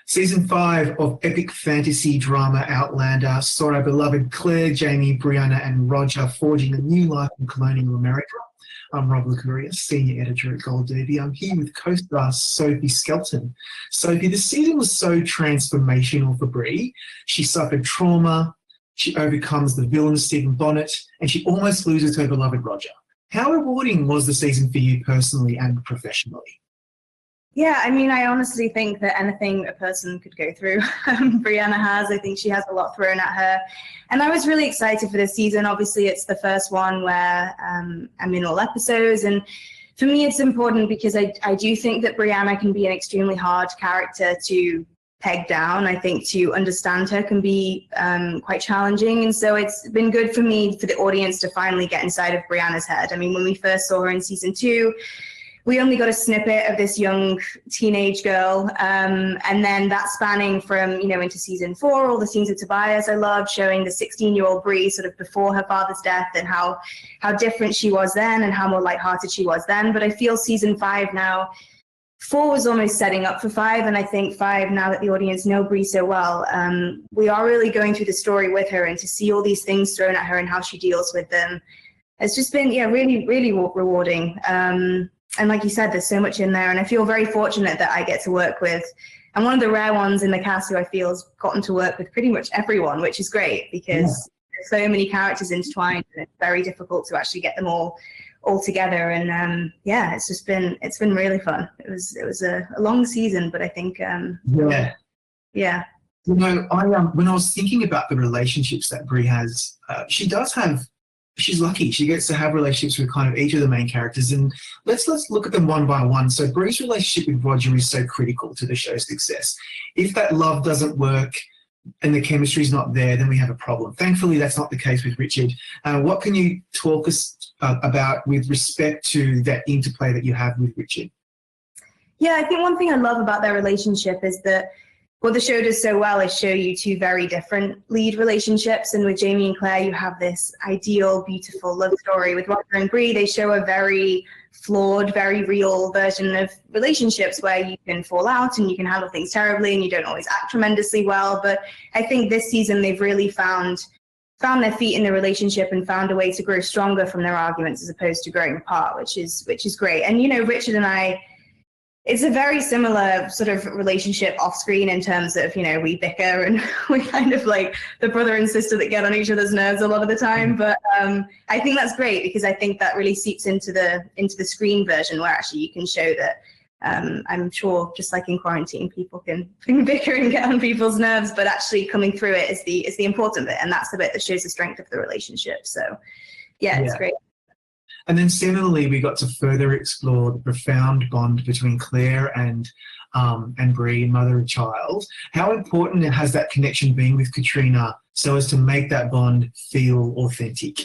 Season 5 of epic fantasy drama Outlander saw our beloved Claire, Jamie, Brianna and Roger forging a new life in colonial America. I'm Rob Licuria, Senior Editor at Gold Derby. I'm here with co-star Sophie Skelton. Sophie, the season was so transformational for Brie. She suffered trauma, she overcomes the villain Stephen Bonnet, and she almost loses her beloved Roger. How rewarding was the season for you personally and professionally? Yeah, I mean, I honestly think that anything a person could go through, Brianna has. I think she has a lot thrown at her. And I was really excited for this season. Obviously, it's the first one where I'm in all episodes. And for me, it's important because I do think that Brianna can be an extremely hard character to peg down. I think to understand her can be quite challenging. And so it's been good for me, for the audience, to finally get inside of Brianna's head. I mean, when we first saw her in season 2, we only got a snippet of this young teenage girl, and then that spanning from, into season 4, all the scenes of Tobias I loved, showing the 16-year-old Brie sort of before her father's death and how different she was then and how more lighthearted she was then. But I feel season 5 now, 4 was almost setting up for 5, and I think 5, now that the audience know Brie so well, we are really going through the story with her, and to see all these things thrown at her and how she deals with them, it's just been, really, really rewarding. And like you said, there's so much in there, and I feel very fortunate that I get to work with. I'm one of the rare ones in the cast who I feel has gotten to work with pretty much everyone, which is great because there's so many characters intertwined, and it's very difficult to actually get them all together. And it's been really fun. It was a long season, but I think yeah. When I was thinking about the relationships that Brie has, she's lucky. She gets to have relationships with kind of each of the main characters, and let's look at them one by one. So Brie's relationship with Roger is so critical to the show's success. If that love doesn't work and the chemistry's not there, then we have a problem. Thankfully, that's not the case with Richard. What can you talk us about with respect to that interplay that you have with Richard? Yeah, I think one thing I love about their relationship is that what the show does so well is show you 2 very different lead relationships. And with Jamie and Claire, you have this ideal, beautiful love story. With Roger and Brie, they show a very flawed, very real version of relationships where you can fall out and you can handle things terribly and you don't always act tremendously well. But I think this season they've really found their feet in the relationship and found a way to grow stronger from their arguments as opposed to growing apart, which is great. And, Richard and I, it's a very similar sort of relationship off screen in terms of, we bicker and we're kind of like the brother and sister that get on each other's nerves a lot of the time. But I think that's great because I think that really seeps into the screen version where actually you can show that I'm sure just like in quarantine, people can bicker and get on people's nerves, but actually coming through it is the important bit. And that's the bit that shows the strength of the relationship. So it's great. And then similarly, we got to further explore the profound bond between Claire and Brie, mother and child. How important has that connection been with Katrina so as to make that bond feel authentic?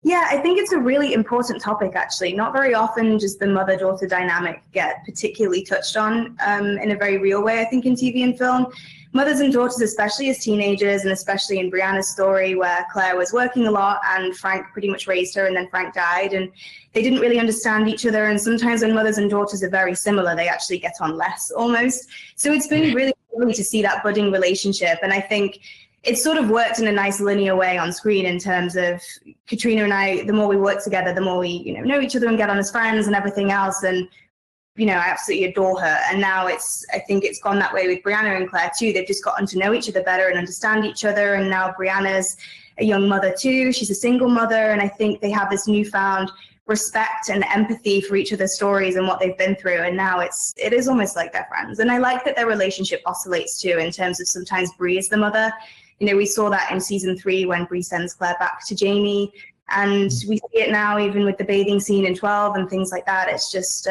Yeah, I think it's a really important topic, actually. Not very often does the mother-daughter dynamic get particularly touched on in a very real way, I think, in TV and film. Mothers and daughters, especially as teenagers, and especially in Brianna's story where Claire was working a lot and Frank pretty much raised her and then Frank died, and they didn't really understand each other. And sometimes when mothers and daughters are very similar, they actually get on less almost. So it's been really lovely to see that budding relationship. And I think it's sort of worked in a nice linear way on screen in terms of Katrina and I, the more we work together, the more we know each other and get on as friends and everything else. And I absolutely adore her. And now I think it's gone that way with Brianna and Claire too. They've just gotten to know each other better and understand each other. And now Brianna's a young mother too. She's a single mother. And I think they have this newfound respect and empathy for each other's stories and what they've been through. And now it is almost like they're friends. And I like that their relationship oscillates too, in terms of sometimes Brie is the mother. We saw that in season 3 when Brie sends Claire back to Jamie. And we see it now even with the bathing scene in 12 and things like that. It's just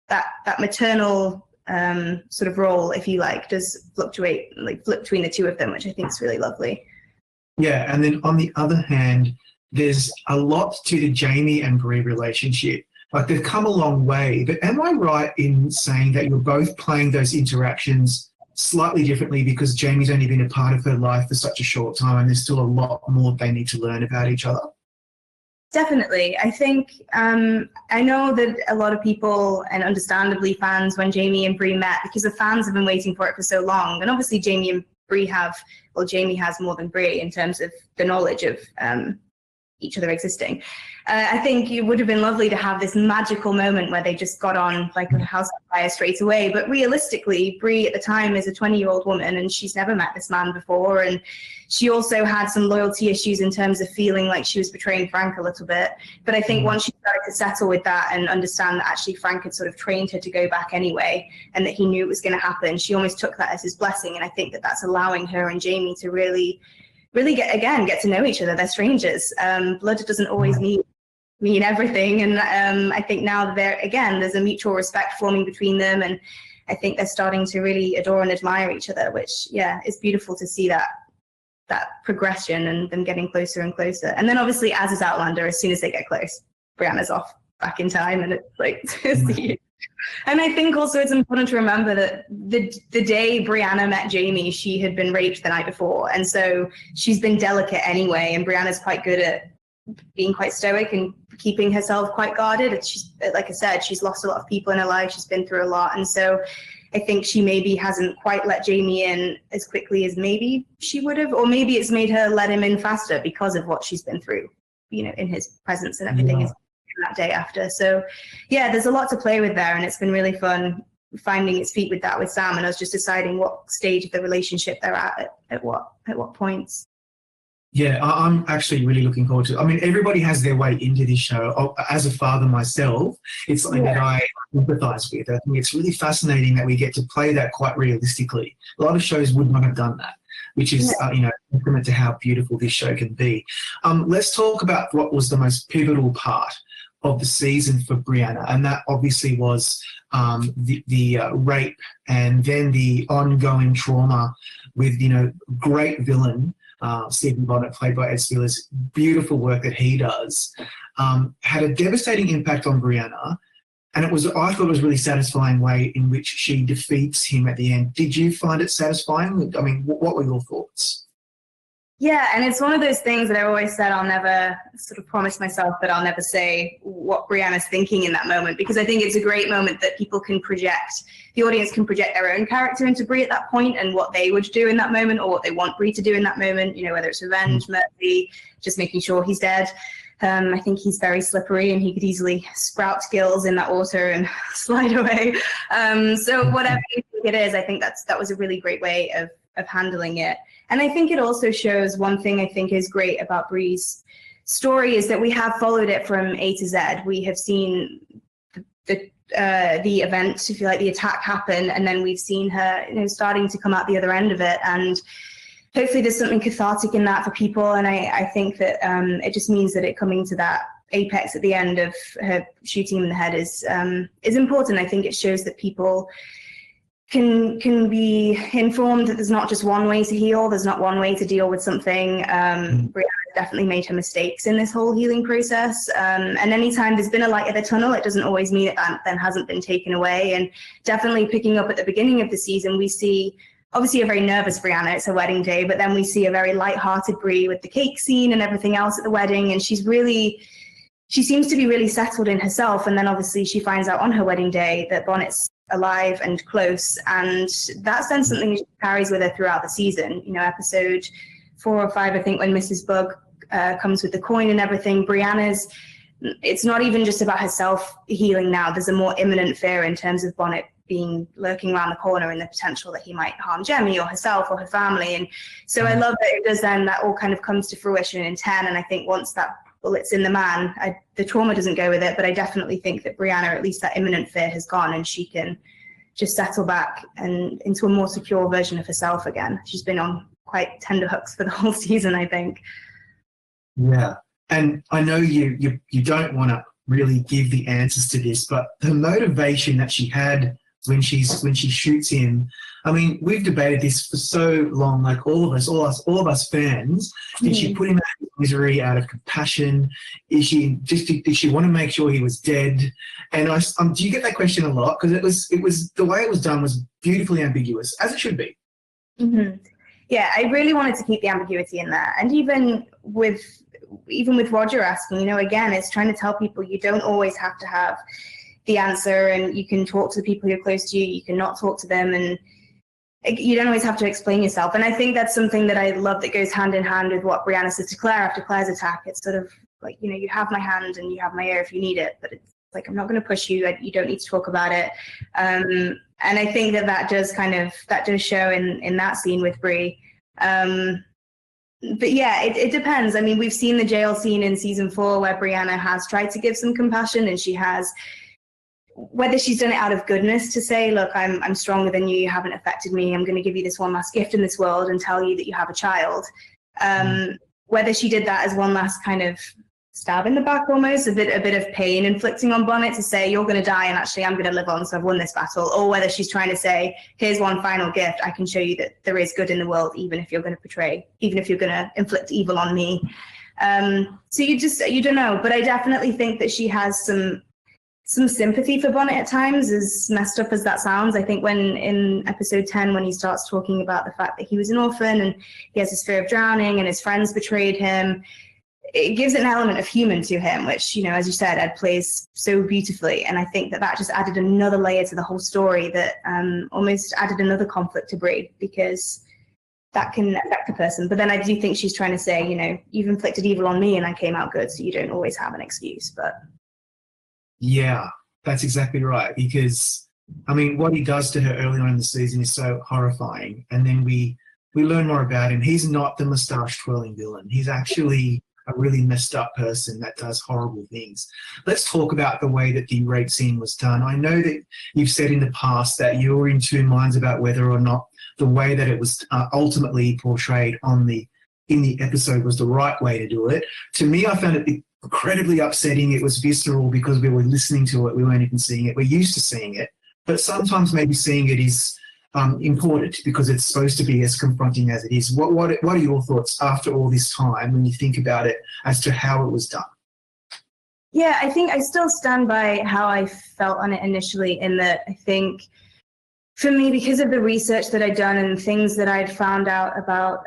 that maternal sort of role, if you like, does fluctuate, flip between the 2 of them, which I think is really lovely. Yeah, and then on the other hand, there's a lot to the Jamie and Brie relationship. Like, they've come a long way, but am I right in saying that you're both playing those interactions slightly differently because Jamie's only been a part of her life for such a short time and there's still a lot more they need to learn about each other? Definitely. I think, I know that a lot of people, and understandably fans, when Jamie and Brie met, because the fans have been waiting for it for so long. And obviously Jamie and Brie Jamie has more than Brie in terms of the knowledge of each other existing. I think it would have been lovely to have this magical moment where they just got on like a house on fire straight away. But realistically, Brie at the time is a 20-year-old woman and she's never met this man before. And she also had some loyalty issues in terms of feeling like she was betraying Frank a little bit. But I think once she started to settle with that and understand that actually Frank had sort of trained her to go back anyway, and that he knew it was going to happen, she almost took that as his blessing. And I think that that's allowing her and Jamie to really get to know each other. They're strangers. Blood doesn't always mean everything. And I think now that there's a mutual respect forming between them. And I think they're starting to really adore and admire each other, which, is beautiful to see that progression and them getting closer and closer. And then obviously, as is Outlander, as soon as they get close, Brianna's off back in time. And it's like, to see. And I think also it's important to remember that the day Brianna met Jamie, she had been raped the night before. And so she's been delicate anyway. And Brianna's quite good at being quite stoic and keeping herself quite guarded. She's, like I said, she's lost a lot of people in her life. She's been through a lot. And so I think she maybe hasn't quite let Jamie in as quickly as maybe she would have. Or maybe it's made her let him in faster because of what she's been through, in his presence and everything. Yeah. That day after. So there's a lot to play with there, and it's been really fun finding its feet with that with Sam, and I was just deciding what stage of the relationship they're at what points. I'm actually really looking forward to it. I mean, everybody has their way into this show. As a father myself, it's something that I empathize with. I think it's really fascinating that we get to play that quite realistically. A lot of shows would not have done that, which is, testament to how beautiful this show can be. Let's talk about what was the most pivotal part of the season for Brianna, and that obviously was the rape and then the ongoing trauma with, great villain Stephen Bonnet, played by Ed Speleers. Beautiful work that he does. Had a devastating impact on Brianna, and I thought it was a really satisfying way in which she defeats him at the end. Did you find it satisfying? I mean, what were your thoughts? Yeah, and it's one of those things that I always said I'll never sort of promise myself that I'll never say what Brianna's thinking in that moment, because I think it's a great moment that people can project, the audience can project their own character into Brie at that point and what they would do in that moment or what they want Brie to do in that moment, whether it's revenge, mercy, just making sure he's dead. I think he's very slippery and he could easily sprout skills in that water and slide away. So whatever you think it is, I think that was a really great way of handling it. And I think it also shows one thing I think is great about Brie's story is that we have followed it from A to Z. We have seen the event, if you like, the attack happen, and then we've seen her, starting to come out the other end of it. And hopefully there's something cathartic in that for people. And I think that it just means that it coming to that apex at the end of her shooting him in the head is important. I think it shows that people can be informed that there's not just one way to heal. There's not one way to deal with something. Brianna definitely made her mistakes in this whole healing process. And anytime there's been a light at the tunnel, it doesn't always mean that then hasn't been taken away. And definitely picking up at the beginning of the season, we see obviously a very nervous Brianna. It's her wedding day, but then we see a very lighthearted Brie with the cake scene and everything else at the wedding. And she seems to be really settled in herself. And then obviously she finds out on her wedding day that Bonnet's alive and close, and that's then something she carries with her throughout the season. Episode 4 or 5, I think, when Mrs. Bug comes with the coin and everything, it's not even just about herself healing now. There's a more imminent fear in terms of Bonnet being lurking around the corner and the potential that he might harm Jemmy or herself or her family. And so I love that it does then, that all kind of comes to fruition in 10. And I think once that bullet's in the man, the trauma doesn't go with it, but I definitely think that Brianna, at least that imminent fear has gone, and she can just settle back and into a more secure version of herself again. She's been on quite tender hooks for the whole season, I think. Yeah, and I know you don't want to really give the answers to this, but the motivation that she had when she shoots him, I mean, we've debated this for so long, like all of us fans. Did she put him out of misery out of compassion? Did she want to make sure he was dead? And do you get that question a lot? Because it was the way it was done was beautifully ambiguous, as it should be. Mm-hmm. Yeah, I really wanted to keep the ambiguity in there. And even with even with Roger asking, you know, again, it's trying to tell people you don't always have to have the answer, and you can talk to the people who are close to you, you can not talk to them, and you don't always have to explain yourself. And I think that's something that I love that goes hand in hand with what Brianna says to Claire after Claire's attack. It's sort of like, you know, you have my hand and you have my ear if you need it, but it's like, I'm not going to push you. You don't need to talk about it. And I think that does show in that scene with Brie. But yeah, it depends. I mean, we've seen the jail scene in season 4 where Brianna has tried to give some compassion, and she has, whether she's done it out of goodness to say, look, I'm stronger than you haven't affected me, I'm going to give you this one last gift in this world and tell you that you have a child. Whether she did that as one last kind of stab in the back, almost a bit of pain inflicting on Bonnet to say, you're going to die and actually I'm going to live on, so I've won this battle, or whether she's trying to say, here's one final gift, I can show you that there is good in the world, even if you're going to inflict evil on me. So you don't know, but I definitely think that she has some sympathy for Bonnet at times, as messed up as that sounds. I think when in episode 10, when he starts talking about the fact that he was an orphan and he has this fear of drowning and his friends betrayed him, it gives an element of human to him, which, you know, as you said, Ed plays so beautifully. And I think that just added another layer to the whole story, that almost added another conflict to Brie, because that can affect a person. But then I do think she's trying to say, you know, you've inflicted evil on me and I came out good, so you don't always have an excuse. But yeah, that's exactly right. Because, I mean, what he does to her early on in the season is so horrifying. And then we learn more about him. He's not the moustache twirling villain. He's actually a really messed up person that does horrible things. Let's talk about the way that the rape scene was done. I know that you've said in the past that you were in two minds about whether or not the way that it was ultimately portrayed in the episode was the right way to do it. To me, I found it incredibly upsetting. It was visceral because we were listening to it. We weren't even seeing it. We're used to seeing it. But sometimes maybe seeing it is important because it's supposed to be as confronting as it is. What are your thoughts after all this time when you think about it as to how it was done? Yeah, I think I still stand by how I felt on it initially, in that I think for me, because of the research that I'd done and things that I'd found out about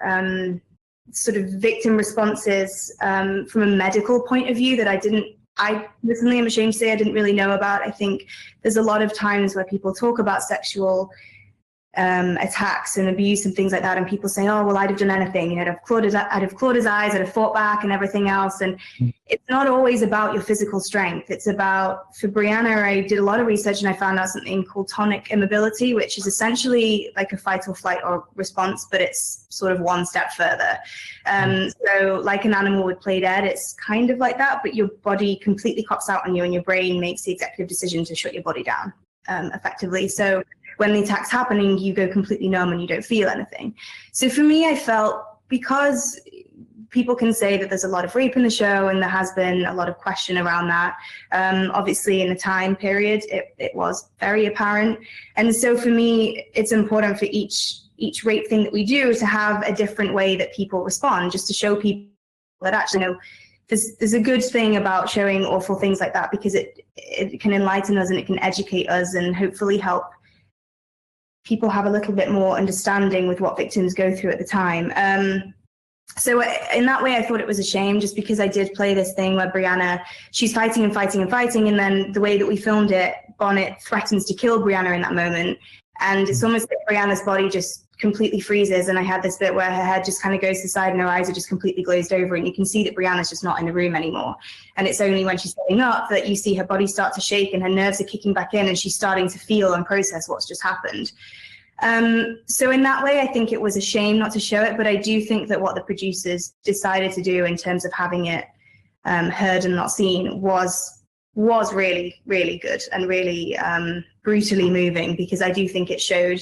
sort of victim responses from a medical point of view that I personally am ashamed to say I didn't really know about. I think there's a lot of times where people talk about sexual attacks and abuse and things like that, and people say, oh, well, I'd have done anything, you know, I'd have clawed his eyes, I'd have fought back and everything else. And it's not always about your physical strength. It's about, for Brianna, I did a lot of research and I found out something called tonic immobility, which is essentially like a fight or flight or response, but it's sort of one step further. So like an animal would play dead, it's kind of like that, but your body completely cops out on you and your brain makes the executive decision to shut your body down effectively. So when the attack's happening, you go completely numb and you don't feel anything. So for me, I felt, because people can say that there's a lot of rape in the show and there has been a lot of question around that. Obviously, in the time period, it was very apparent. And so for me, it's important for each rape thing that we do to have a different way that people respond, just to show people that actually, you know, there's a good thing about showing awful things like that, because it can enlighten us and it can educate us and hopefully help people have a little bit more understanding with what victims go through at the time. So in that way, I thought it was a shame, just because I did play this thing where Brianna, she's fighting and fighting and fighting, and then the way that we filmed it, Bonnet threatens to kill Brianna in that moment. And it's almost like Brianna's body just completely freezes, and I had this bit where her head just kind of goes to the side and her eyes are just completely glazed over, and you can see that Brianna's just not in the room anymore. And it's only when she's getting up that you see her body start to shake and her nerves are kicking back in and she's starting to feel and process what's just happened. So in that way, I think it was a shame not to show it, but I do think that what the producers decided to do in terms of having it heard and not seen was really, really good and really brutally moving, because I do think it showed,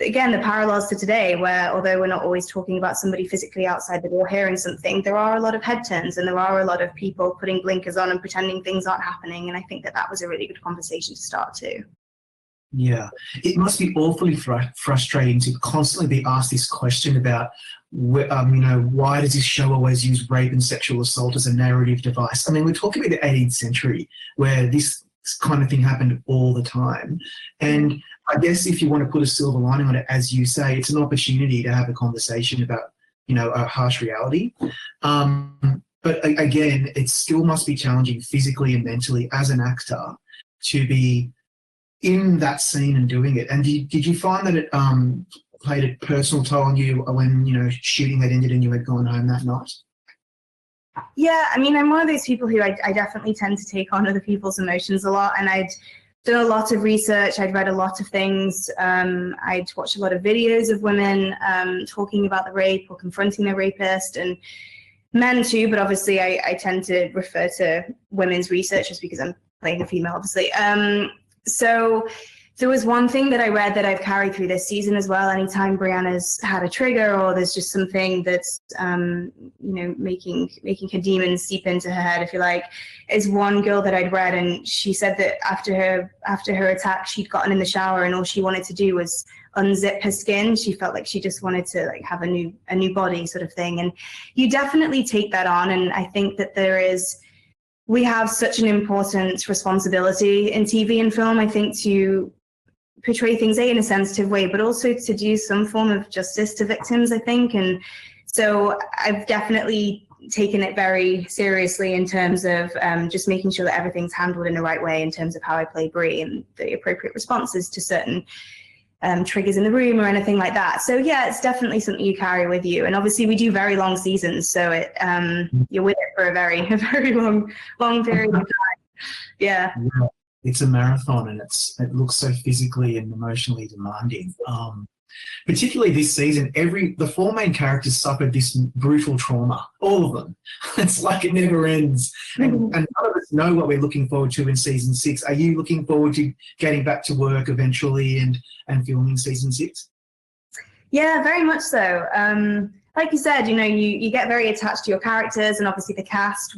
again, the parallels to today, where although we're not always talking about somebody physically outside the door hearing something, there are a lot of head turns and there are a lot of people putting blinkers on and pretending things aren't happening. And I think that was a really good conversation to start too. Yeah, it must be awfully frustrating to constantly be asked this question about, you know, why does this show always use rape and sexual assault as a narrative device? I mean, we're talking about the 18th century where this kind of thing happened all the time. And I guess if you want to put a silver lining on it, as you say, it's an opportunity to have a conversation about, you know, a harsh reality. but again, it still must be challenging physically and mentally as an actor to be in that scene and doing it. And did you find that it played a personal toll on you when, you know, shooting had ended and you had gone home that night? Yeah, I mean, I'm one of those people who I definitely tend to take on other people's emotions a lot, and I'd done a lot of research, I'd read a lot of things, I'd watched a lot of videos of women talking about the rape or confronting their rapist, and men too, but obviously I tend to refer to women's research just because I'm playing a female, obviously. So there was one thing that I read that I've carried through this season as well. Anytime Brianna's had a trigger or there's just something that's, you know, making her demons seep into her head, if you like, is one girl that I'd read, and she said that after her attack, she'd gotten in the shower and all she wanted to do was unzip her skin. She felt like she just wanted to like have a new body sort of thing. And you definitely take that on, and I think that we have such an important responsibility in TV and film, I think, to portray things in a sensitive way, but also to do some form of justice to victims, I think. And so I've definitely taken it very seriously in terms of just making sure that everything's handled in the right way in terms of how I play Brie and the appropriate responses to certain triggers in the room or anything like that. So yeah, it's definitely something you carry with you. And obviously we do very long seasons, so you're with it for a very long period of time. Yeah. It's a marathon, and it looks so physically and emotionally demanding. Particularly this season, the four main characters suffered this brutal trauma, all of them. It's like it never ends. And none of us know what we're looking forward to in season 6. Are you looking forward to getting back to work eventually and filming season 6? Yeah, very much so. Like you said, you know, you get very attached to your characters, and obviously the cast.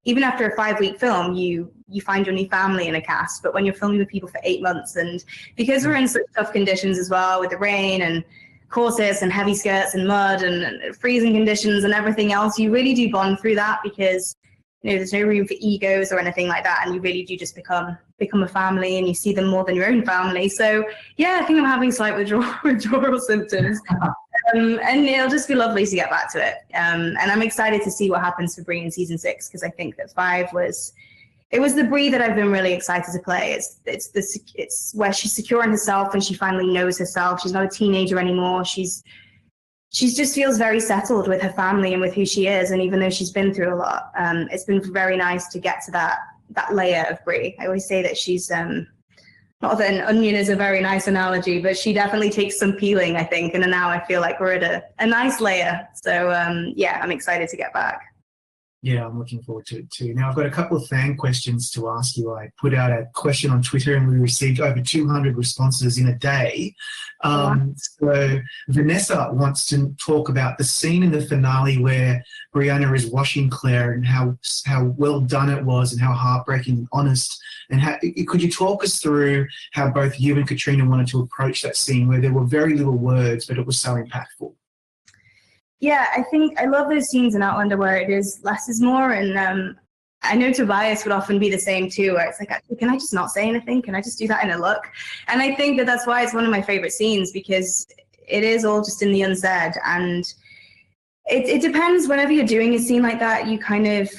Even after a 5-week film, you find your new family in a cast. But when you're filming with people for 8 months, and because we're in such tough conditions as well, with the rain and corsets and heavy skirts and mud and freezing conditions and everything else, you really do bond through that, because you know there's no room for egos or anything like that, and you really do just become a family, and you see them more than your own family. So yeah, I think I'm having slight withdrawal symptoms. And it'll just be lovely to get back to it. And I'm excited to see what happens for Brie in season 6, because I think that 5 was the Brie that I've been really excited to play. It's where she's secure in herself and she finally knows herself. She's not a teenager anymore. She just feels very settled with her family and with who she is. And even though she's been through a lot, it's been very nice to get to that layer of Brie. I always say that she's not that an onion is a very nice analogy, but she definitely takes some peeling, I think. And now I feel like we're at a nice layer. So yeah, I'm excited to get back. Yeah, I'm looking forward to it too. Now, I've got a couple of fan questions to ask you. I put out a question on Twitter and we received over 200 responses in a day. So Vanessa wants to talk about the scene in the finale where Brianna is washing Claire, and how well done it was and how heartbreaking and honest. And could you talk us through how both you and Katrina wanted to approach that scene where there were very little words, but it was so impactful? Yeah, I think I love those scenes in Outlander where it is less is more, and I know Tobias would often be the same too, where it's like, can I just not say anything? Can I just do that in a look? And I think that that's why it's one of my favorite scenes, because it is all just in the unsaid. And it depends. Whenever you're doing a scene like that, you kind of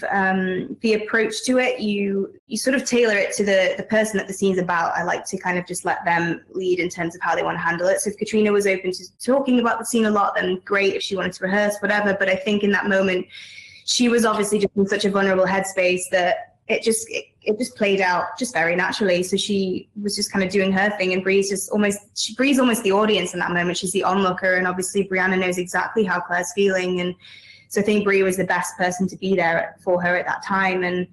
the approach to it, you sort of tailor it to the person that the scene's about. I like to kind of just let them lead in terms of how they want to handle it. So if Katrina was open to talking about the scene a lot, then great. If she wanted to rehearse, whatever. But I think in that moment, she was obviously just in such a vulnerable headspace that it just played out just very naturally. So she was just kind of doing her thing, and Bree's almost the audience in that moment. She's the onlooker, and obviously Brianna knows exactly how Claire's feeling, and so I think Bree was the best person to be there for her at that time. And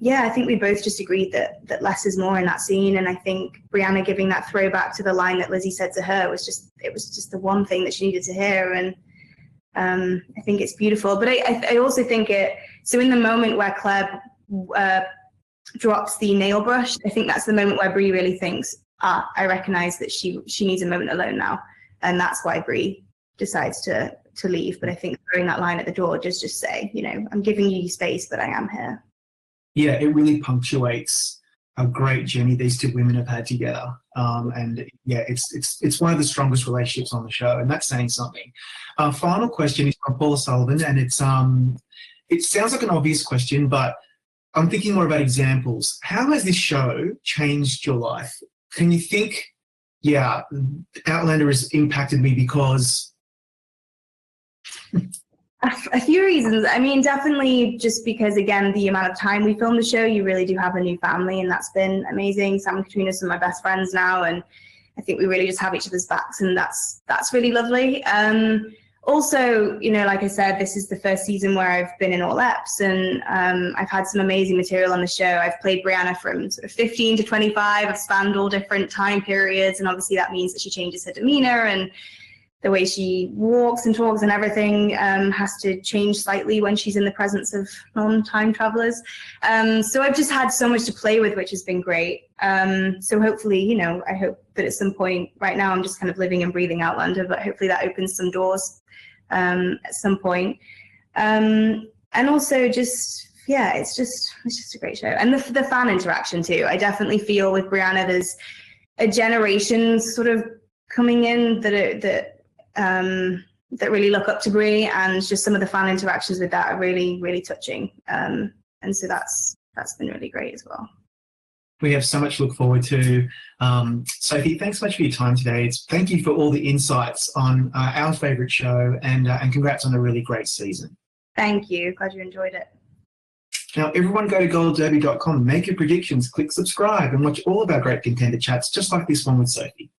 yeah, I think we both just agreed that less is more in that scene. And I think Brianna giving that throwback to the line that Lizzie said to her was just the one thing that she needed to hear. And I think it's beautiful. But I also think so in the moment where Claire drops the nail brush, I think that's the moment where Bree really thinks, I recognize that she needs a moment alone now. And that's why Bree decides to leave. But I think throwing that line at the door, just say, you know, I'm giving you space, but I am here. Yeah, it really punctuates a great journey these two women have had together. And yeah, it's one of the strongest relationships on the show, and that's saying something. Final question is from Paula Sullivan, and it's it sounds like an obvious question, but I'm thinking more about examples. How has this show changed your life? Can you think, yeah, Outlander has impacted me because... A few reasons. I mean, definitely just because, again, the amount of time we filmed the show, you really do have a new family, and that's been amazing. Sam and Katrina are some of my best friends now, and I think we really just have each other's backs, and that's really lovely. Also, you know, like I said, this is the first season where I've been in all eps, and I've had some amazing material on the show. I've played Brianna from sort of 15 to 25. I've spanned all different time periods, and obviously that means that she changes her demeanor, and the way she walks and talks and everything has to change slightly when she's in the presence of non-time travelers. So I've just had so much to play with, which has been great. So hopefully, you know, I hope that at some point, right now I'm just kind of living and breathing Outlander, but hopefully that opens some doors at some point. And also just, yeah, it's just a great show. And the fan interaction too. I definitely feel with Brianna, there's a generation sort of coming in that really look up to Brie, and just some of the fan interactions with that are really, really touching. And so that's been really great as well. We have so much to look forward to. Sophie, thanks so much for your time today. Thank you for all the insights on our favourite show, and congrats on a really great season. Thank you. Glad you enjoyed it. Now, everyone go to goldderby.com, make your predictions, click subscribe, and watch all of our great contender chats, just like this one with Sophie.